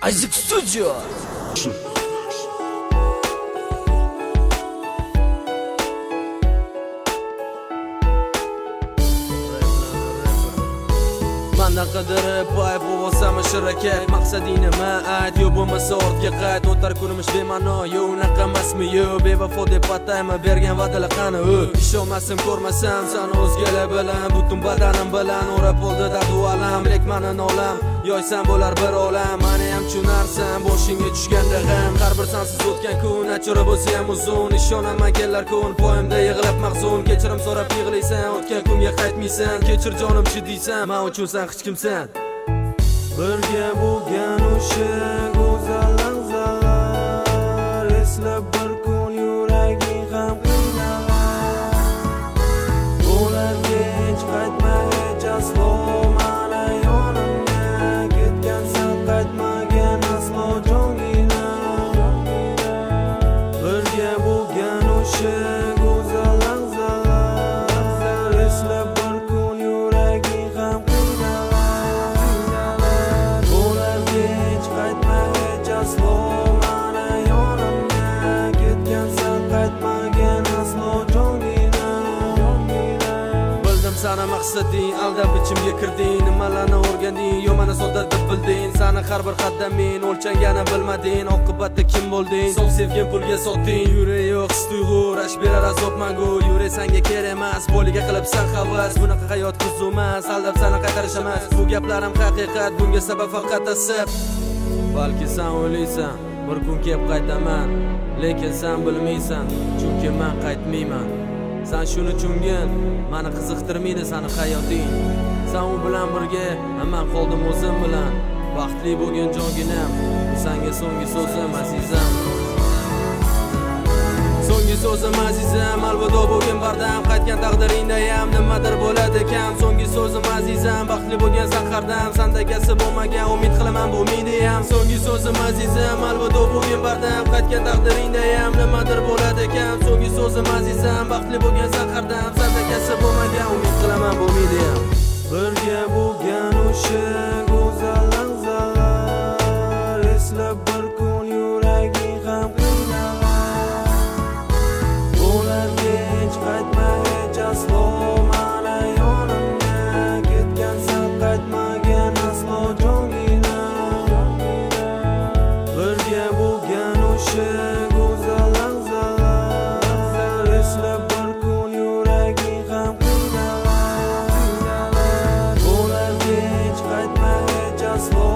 Isaac Studio. Manda qidirib boy bo'lsam shirakat maqsading nima ayt yo bo'lmasa ortga qayt o'tar kunimiz bema'no yo unaqa emasmi yo bevafo deb ataymi bergan va'dalar qani ishonmasam ko'rmasam sani o'zgalar bilan butun badanim bilan o'rab oldi dardu alam lek mani nolam yoysan bo'lar bir olam mani ham tushunarsan boshingga tushganda g'am har bir sansiz o'tgan kun achora bo'lsa ham uzun ishonaman kelar kun poyimda yig'lab mahzun kechirim so'rab yig'laysan o'tgan kunga qaytmaysan kechir jonim chi deysan men uchun sen hech kimsan birga bo'lgan o'sha go'zal lahzalar eslab bir kun yuraging ham qiynalar bo'lar hech qaytma hech aslo mana yonimga ketgansan qaytmagan aslo jongina birga bo'lgan o'sha go'zal lahzalar eslab bir kun yuraging ham sana maqsading aldab ichimga kirding nimalarni o'rganding yo mana sodda deb bilding sani har bir qadaming o'lchangani bilmading oqibatda kim bo'lding sof sevgin pulga sotding yurak yo'q his tuyg'u rash berar azob mangu yurak senga kerak emas boliga qilibsan havas bunaqa hayot qiziq emas aldab sani qaytarish emas bu gaplarim haqiqat bunga sabab faqat asab balki sen o'ylaysan bir kun kelib qaytaman lekin sen bilmaysan chunki men qaytmayman sen shuni tushungin meni qiziqtirmaydi seni hayoting sen u bilan birga men qoldim o'zim bilan baxtli bo'lgan jonginam bu senga so'nggi so'zim azizam so'nggi so'zim azizam alvido bo'lgin bardam qaytgan taqdiringda ham nimadir bo'ladi ekan so'nggi so'zim azizam baxtli bo'lgan sahardan sendagasi bo'lmagan umid qilaman bo'lmaydi ham so'nggi so'zim azizam alvido bo'lgin bardam qaytgan taqdiringda ham nimadir bo'ladi ekan so'nggi so'zim azizam baxtli bo'lgan sahardan sendagasi bo'lmagan umid qilaman bo'lmaydi ham birga bo'lgan o'sha go'zal lahzalar eslab bir kun yuraging ham qaytma hech aslo mana yonimga ketgansan qaytmagan aslo jongina birga bo'lgan o'sha go'zal lahzalar eslab bir kun yuraging ham qiynalar bo'lar hech qaytma hech aslo